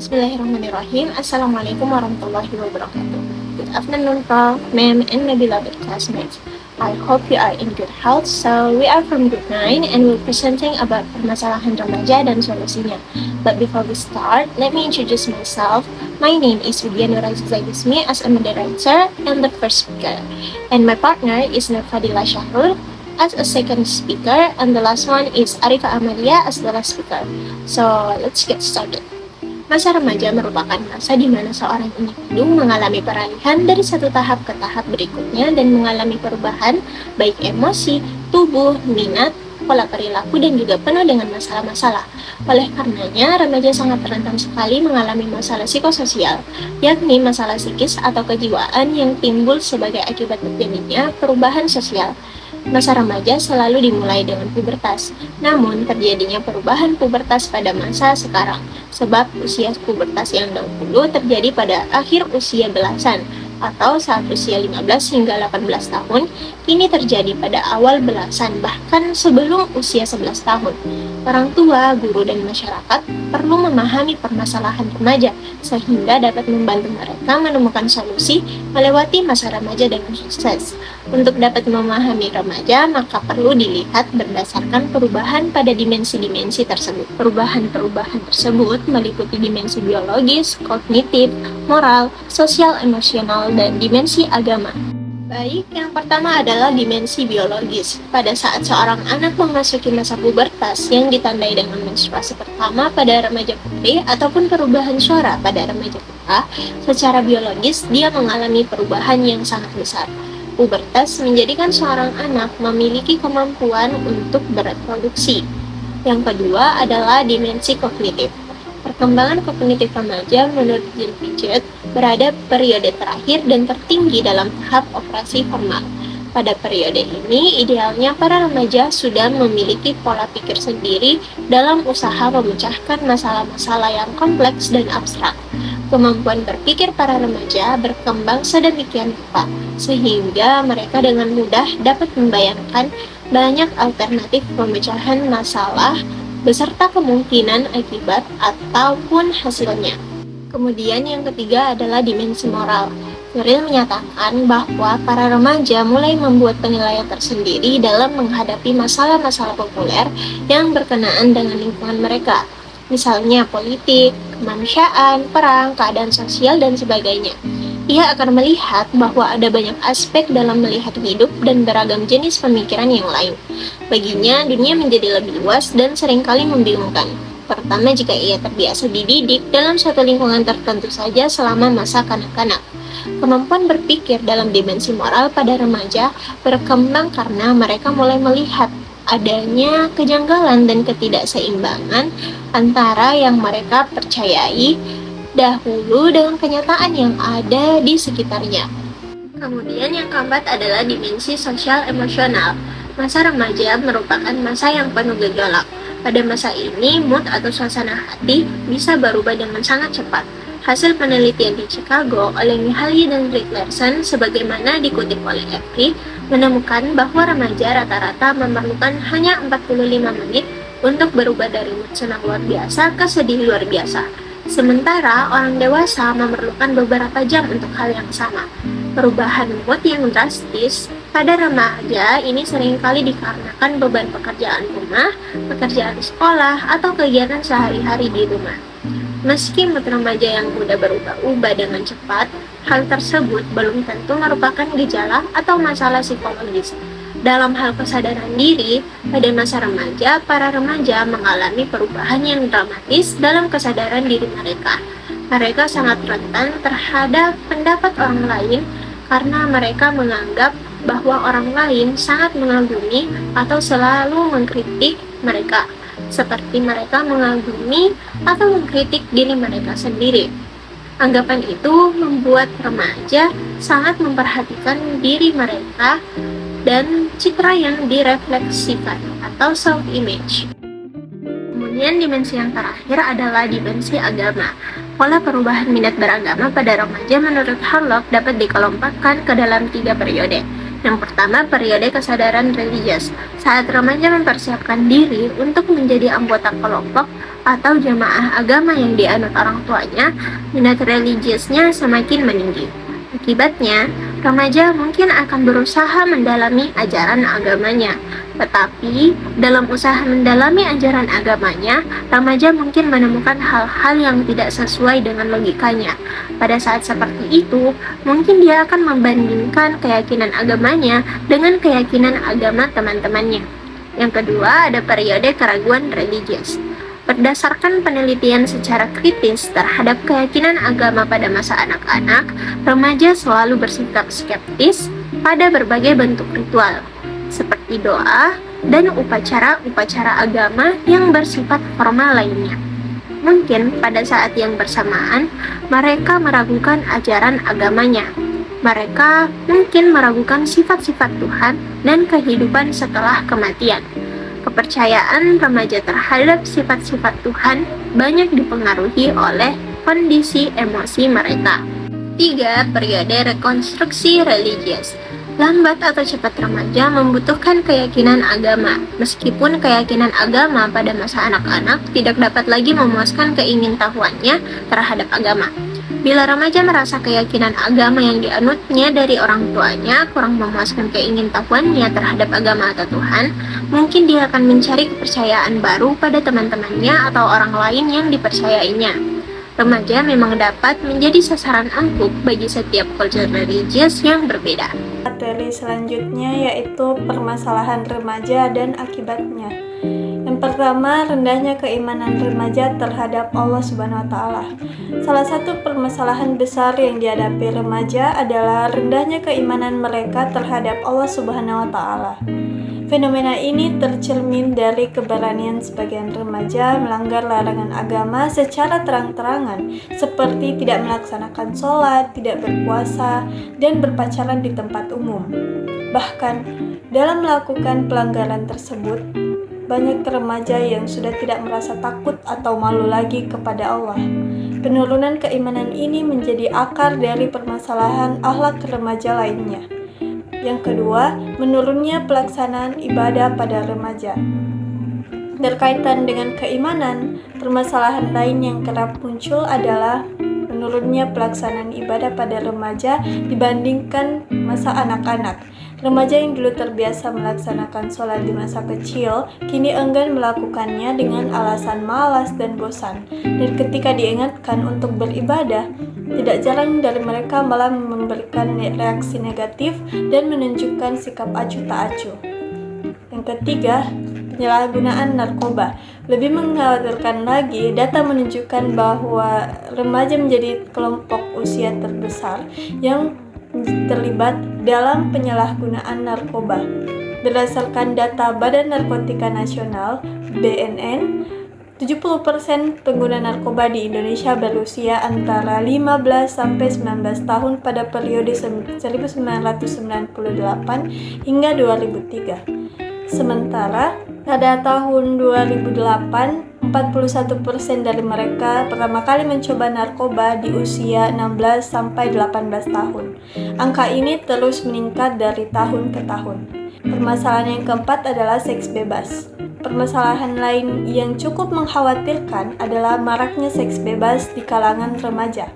Bismillahirrahmanirrahim. Assalamualaikum warahmatullahi wabarakatuh. Good afternoon, Prof, Ma'am, and my beloved classmates. I hope you are in good health. So, we are from Group 9 and we're presenting about permasalahan remaja dan solusinya. But before we start, let me introduce myself. My name is Widya Nuraziza Yusmi as a moderator and the first speaker. And my partner is Nurfadila Syahrul as a second speaker, and the last one is Arifa Amalia as the last speaker. So, let's get started. Masa remaja merupakan masa di mana seorang individu mengalami peralihan dari satu tahap ke tahap berikutnya dan mengalami perubahan baik emosi, tubuh, minat, pola perilaku, dan juga penuh dengan masalah-masalah. Oleh karenanya, remaja sangat rentan sekali mengalami masalah psikososial, yakni masalah psikis atau kejiwaan yang timbul sebagai akibat terjadinya perubahan sosial. Masa remaja selalu dimulai dengan pubertas, namun terjadinya perubahan pubertas pada masa sekarang, sebab usia pubertas yang dahulu terjadi pada akhir usia belasan, atau saat usia 15 hingga 18 tahun, kini terjadi pada awal belasan, bahkan sebelum usia 11 tahun. Orang tua, guru, dan masyarakat perlu memahami permasalahan remaja, sehingga dapat membantu mereka menemukan solusi melewati masa remaja dengan sukses. Untuk dapat memahami remaja, maka perlu dilihat berdasarkan perubahan pada dimensi-dimensi tersebut. Perubahan-perubahan tersebut meliputi dimensi biologis, kognitif, moral, sosial, emosional, dan dimensi agama. Baik, yang pertama adalah dimensi biologis. Pada saat seorang anak memasuki masa pubertas yang ditandai dengan menstruasi pertama pada remaja putri ataupun perubahan suara pada remaja putra, secara biologis dia mengalami perubahan yang sangat besar. Pubertas menjadikan seorang anak memiliki kemampuan untuk bereproduksi. Yang kedua adalah dimensi kognitif. Perkembangan kognitif remaja menurut Jean Piaget berada periode terakhir dan tertinggi dalam tahap operasi formal. Pada periode ini, idealnya para remaja sudah memiliki pola pikir sendiri dalam usaha memecahkan masalah-masalah yang kompleks dan abstrak. Kemampuan berpikir para remaja berkembang sedemikian rupa, sehingga mereka dengan mudah dapat membayangkan banyak alternatif pemecahan masalah beserta kemungkinan akibat ataupun hasilnya. Kemudian yang ketiga adalah dimensi moral. Cyril menyatakan bahwa para remaja mulai membuat penilaian tersendiri dalam menghadapi masalah-masalah populer yang berkenaan dengan lingkungan mereka, misalnya politik, kemanusiaan, perang, keadaan sosial, dan sebagainya. Ia akan melihat bahwa ada banyak aspek dalam melihat hidup dan beragam jenis pemikiran yang lain. Baginya, dunia menjadi lebih luas dan seringkali membingungkan, terutama jika ia terbiasa dididik dalam suatu lingkungan tertentu saja selama masa kanak-kanak. Kemampuan berpikir dalam dimensi moral pada remaja berkembang karena mereka mulai melihat adanya kejanggalan dan ketidakseimbangan antara yang mereka percayai dahulu dengan kenyataan yang ada di sekitarnya. Kemudian yang keempat adalah dimensi sosial emosional. Masa remaja merupakan masa yang penuh gejolak. Pada masa ini, mood atau suasana hati bisa berubah dengan sangat cepat. Hasil penelitian di Chicago oleh Mihaly dan Rick Larson, sebagaimana dikutip oleh Every, menemukan bahwa remaja rata-rata memerlukan hanya 45 menit untuk berubah dari mood senang luar biasa ke sedih luar biasa. Sementara orang dewasa memerlukan beberapa jam untuk hal yang sama. Perubahan mood yang drastis pada remaja ini seringkali dikarenakan beban pekerjaan rumah, pekerjaan sekolah, atau kegiatan sehari-hari di rumah. Meski mood remaja yang mudah berubah-ubah dengan cepat, hal tersebut belum tentu merupakan gejala atau masalah psikologis. Dalam hal kesadaran diri, pada masa remaja, para remaja mengalami perubahan yang dramatis dalam kesadaran diri mereka. Mereka sangat rentan terhadap pendapat orang lain karena mereka menganggap bahwa orang lain sangat mengagumi atau selalu mengkritik mereka, seperti mereka mengagumi atau mengkritik diri mereka sendiri. Anggapan itu membuat remaja sangat memperhatikan diri mereka dan citra yang direfleksikan atau self-image. Kemudian dimensi yang terakhir adalah dimensi agama. Pola perubahan minat beragama pada remaja menurut Harlock dapat dikelompokkan ke dalam 3 periode. Yang pertama, periode kesadaran religius. Saat remaja mempersiapkan diri untuk menjadi anggota kelompok atau jamaah agama yang dianut orang tuanya, minat religiusnya semakin meninggi. Akibatnya, remaja mungkin akan berusaha mendalami ajaran agamanya. Tetapi, dalam usaha mendalami ajaran agamanya, remaja mungkin menemukan hal-hal yang tidak sesuai dengan logikanya. Pada saat seperti itu, mungkin dia akan membandingkan keyakinan agamanya dengan keyakinan agama teman-temannya. Yang kedua, ada periode keraguan religius. Berdasarkan penelitian secara kritis terhadap keyakinan agama pada masa anak-anak, remaja selalu bersikap skeptis pada berbagai bentuk ritual, seperti doa dan upacara-upacara agama yang bersifat formal lainnya. Mungkin pada saat yang bersamaan, mereka meragukan ajaran agamanya. Mereka mungkin meragukan sifat-sifat Tuhan dan kehidupan setelah kematian. Kepercayaan remaja terhadap sifat-sifat Tuhan banyak dipengaruhi oleh kondisi emosi mereka. 3. Periode rekonstruksi religius. Lambat atau cepat remaja membutuhkan keyakinan agama. Meskipun keyakinan agama pada masa anak-anak tidak dapat lagi memuaskan keingintahuannya terhadap agama. Bila remaja merasa keyakinan agama yang dianutnya dari orang tuanya kurang memuaskan keingintahuannya terhadap agama atau Tuhan, mungkin dia akan mencari kepercayaan baru pada teman-temannya atau orang lain yang dipercayainya. Remaja memang dapat menjadi sasaran empuk bagi setiap kultur religius yang berbeda. Materi selanjutnya yaitu permasalahan remaja dan akibatnya. Yang pertama, rendahnya keimanan remaja terhadap Allah Subhanahu wa Ta'ala. Salah satu permasalahan besar yang dihadapi remaja adalah rendahnya keimanan mereka terhadap Allah Subhanahu wa Ta'ala. Fenomena ini tercermin dari keberanian sebagian remaja melanggar larangan agama secara terang-terangan, seperti tidak melaksanakan sholat, tidak berpuasa, dan berpacaran di tempat umum. Bahkan, dalam melakukan pelanggaran tersebut, banyak remaja yang sudah tidak merasa takut atau malu lagi kepada Allah. Penurunan keimanan ini menjadi akar dari permasalahan akhlak remaja lainnya. Yang kedua, menurunnya pelaksanaan ibadah pada remaja. Berkaitan dengan keimanan, permasalahan lain yang kerap muncul adalah menurunnya pelaksanaan ibadah pada remaja dibandingkan masa anak-anak. Remaja yang dulu terbiasa melaksanakan sholat di masa kecil, kini enggan melakukannya dengan alasan malas dan bosan. Dan ketika diingatkan untuk beribadah, tidak jarang dari mereka malah memberikan reaksi negatif dan menunjukkan sikap acuh tak acuh. Yang ketiga, penyalahgunaan narkoba. Lebih mengkhawatirkan lagi, data menunjukkan bahwa remaja menjadi kelompok usia terbesar yang terlibat dalam penyalahgunaan narkoba. Berdasarkan data Badan Narkotika Nasional (BNN), 70% pengguna narkoba di Indonesia berusia antara 15 sampai 19 tahun pada periode 1998 hingga 2003. Sementara pada tahun 2008, 41% dari mereka pertama kali mencoba narkoba di usia 16 sampai 18 tahun. Angka ini terus meningkat dari tahun ke tahun. Permasalahan yang keempat adalah seks bebas. Permasalahan lain yang cukup mengkhawatirkan adalah maraknya seks bebas di kalangan remaja.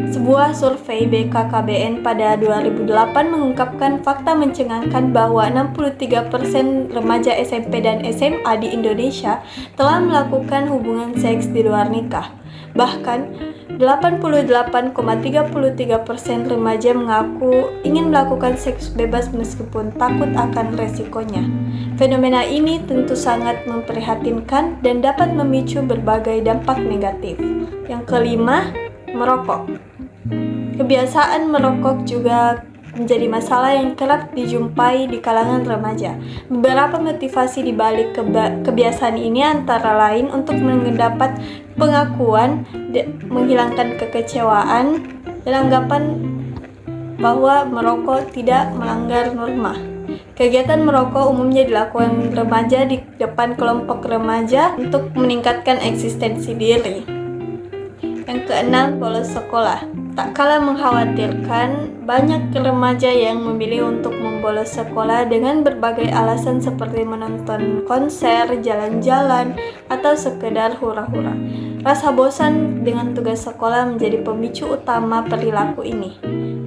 Sebuah survei BKKBN pada 2008 mengungkapkan fakta mencengangkan bahwa 63% remaja SMP dan SMA di Indonesia telah melakukan hubungan seks di luar nikah. Bahkan, 88,33% remaja mengaku ingin melakukan seks bebas meskipun takut akan resikonya. Fenomena ini tentu sangat memprihatinkan dan dapat memicu berbagai dampak negatif. Yang kelima, merokok. Kebiasaan merokok juga menjadi masalah yang kerap dijumpai di kalangan remaja. Beberapa motivasi di balik kebiasaan ini antara lain untuk mendapat pengakuan, menghilangkan kekecewaan, dan anggapan bahwa merokok tidak melanggar norma. Kegiatan merokok umumnya dilakukan remaja di depan kelompok remaja untuk meningkatkan eksistensi diri. Yang keenam, bolos sekolah. Tak kalah mengkhawatirkan, banyak remaja yang memilih untuk membolos sekolah dengan berbagai alasan seperti menonton konser, jalan-jalan, atau sekedar hura-hura. Rasa bosan dengan tugas sekolah menjadi pemicu utama perilaku ini.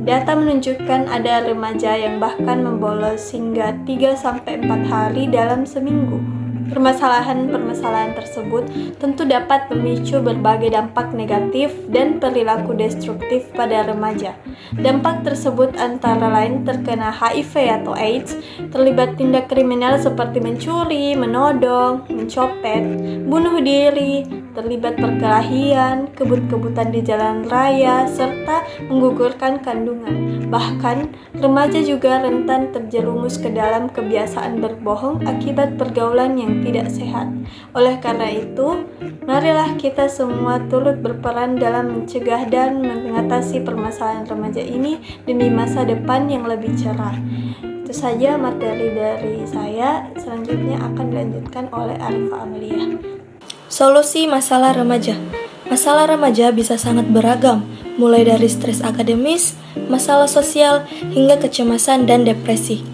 Data menunjukkan ada remaja yang bahkan membolos hingga 3-4 hari dalam seminggu. Permasalahan-permasalahan tersebut tentu dapat memicu berbagai dampak negatif dan perilaku destruktif pada remaja. Dampak tersebut antara lain terkena HIV atau AIDS, terlibat tindak kriminal seperti mencuri, menodong, mencopet, bunuh diri, terlibat perkelahian, kebut-kebutan di jalan raya, serta menggugurkan kandungan. Bahkan, remaja juga rentan terjerumus ke dalam kebiasaan berbohong akibat pergaulan yang tidak sehat. Oleh karena itu, marilah kita semua turut berperan dalam mencegah dan mengatasi permasalahan remaja ini demi masa depan yang lebih cerah. Itu saja materi dari saya. Selanjutnya akan dilanjutkan oleh Arifah Amelia. Solusi masalah remaja. Masalah remaja bisa sangat beragam, mulai dari stres akademis, masalah sosial, hingga kecemasan dan depresi.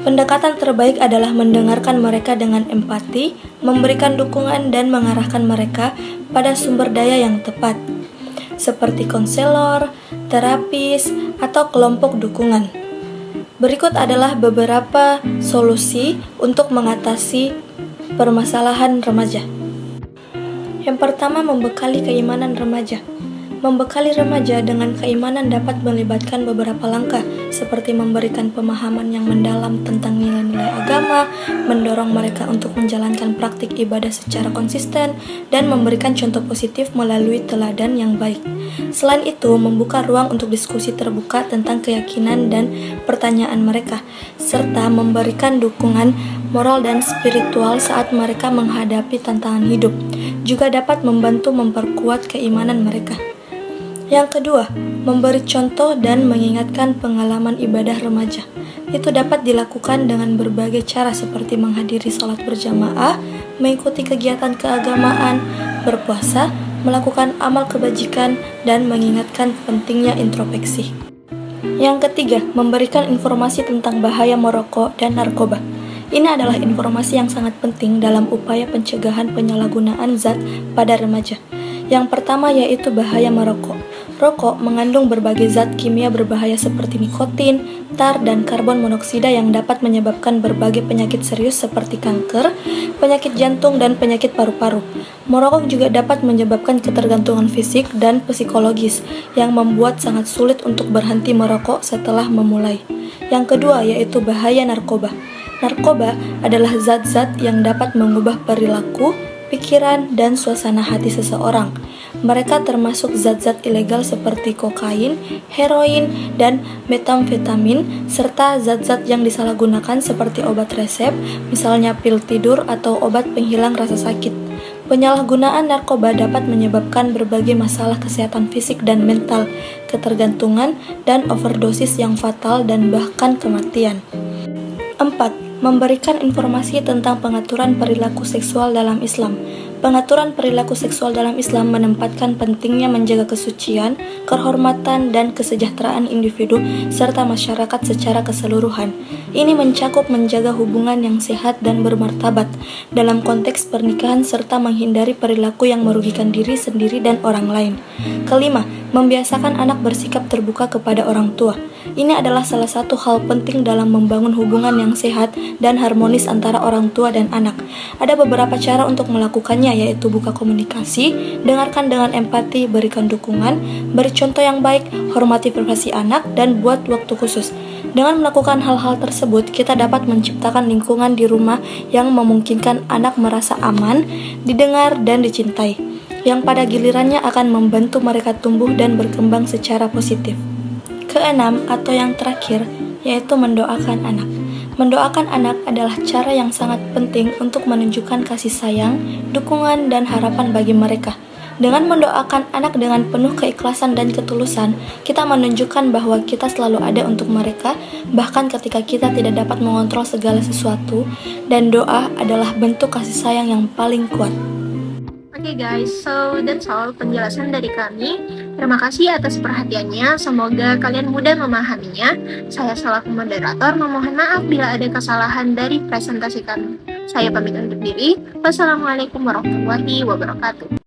Pendekatan terbaik adalah mendengarkan mereka dengan empati, memberikan dukungan dan mengarahkan mereka pada sumber daya yang tepat, seperti konselor, terapis, atau kelompok dukungan. Berikut adalah beberapa solusi untuk mengatasi permasalahan remaja. Yang pertama, membekali keimanan remaja. Membekali remaja dengan keimanan dapat melibatkan beberapa langkah, seperti memberikan pemahaman yang mendalam tentang nilai-nilai agama, mendorong mereka untuk menjalankan praktik ibadah secara konsisten, dan memberikan contoh positif melalui teladan yang baik. Selain itu, membuka ruang untuk diskusi terbuka tentang keyakinan dan pertanyaan mereka, serta memberikan dukungan moral dan spiritual saat mereka menghadapi tantangan hidup, juga dapat membantu memperkuat keimanan mereka. Yang kedua, memberi contoh dan mengingatkan pengalaman ibadah remaja. Itu dapat dilakukan dengan berbagai cara seperti menghadiri sholat berjamaah, mengikuti kegiatan keagamaan, berpuasa, melakukan amal kebajikan, dan mengingatkan pentingnya introspeksi. Yang ketiga, memberikan informasi tentang bahaya merokok dan narkoba. Ini adalah informasi yang sangat penting dalam upaya pencegahan penyalahgunaan zat pada remaja. Yang pertama yaitu bahaya merokok. Rokok mengandung berbagai zat kimia berbahaya seperti nikotin, tar, dan karbon monoksida yang dapat menyebabkan berbagai penyakit serius seperti kanker, penyakit jantung, dan penyakit paru-paru. Merokok juga dapat menyebabkan ketergantungan fisik dan psikologis yang membuat sangat sulit untuk berhenti merokok setelah memulai. Yang kedua yaitu bahaya narkoba. Narkoba adalah zat-zat yang dapat mengubah perilaku, pikiran, dan suasana hati seseorang. Mereka termasuk zat-zat ilegal seperti kokain, heroin, dan metamfetamin, serta zat-zat yang disalahgunakan seperti obat resep, misalnya pil tidur atau obat penghilang rasa sakit. Penyalahgunaan narkoba dapat menyebabkan berbagai masalah kesehatan fisik dan mental, ketergantungan, dan overdosis yang fatal dan bahkan kematian. 4. Memberikan informasi tentang pengaturan perilaku seksual dalam Islam. Pengaturan perilaku seksual dalam Islam menempatkan pentingnya menjaga kesucian, kehormatan, dan kesejahteraan individu serta masyarakat secara keseluruhan. Ini mencakup menjaga hubungan yang sehat dan bermartabat dalam konteks pernikahan serta menghindari perilaku yang merugikan diri sendiri dan orang lain. Kelima, membiasakan anak bersikap terbuka kepada orang tua. Ini adalah salah satu hal penting dalam membangun hubungan yang sehat dan harmonis antara orang tua dan anak. Ada beberapa cara untuk melakukannya, yaitu buka komunikasi, dengarkan dengan empati, berikan dukungan, beri contoh yang baik, hormati privasi anak, dan buat waktu khusus. Dengan melakukan hal-hal tersebut, kita dapat menciptakan lingkungan di rumah yang memungkinkan anak merasa aman, didengar, dan dicintai, yang pada gilirannya akan membantu mereka tumbuh dan berkembang secara positif. Keenam, atau yang terakhir, yaitu mendoakan anak. Mendoakan anak adalah cara yang sangat penting untuk menunjukkan kasih sayang, dukungan, dan harapan bagi mereka. Dengan mendoakan anak dengan penuh keikhlasan dan ketulusan, kita menunjukkan bahwa kita selalu ada untuk mereka, bahkan ketika kita tidak dapat mengontrol segala sesuatu, dan doa adalah bentuk kasih sayang yang paling kuat. Oke guys, so that's all penjelasan dari kami. Terima kasih atas perhatiannya, semoga kalian mudah memahaminya. Saya selaku moderator memohon maaf bila ada kesalahan dari presentasi kami. Saya pamit undur diri. Wassalamualaikum warahmatullahi wabarakatuh.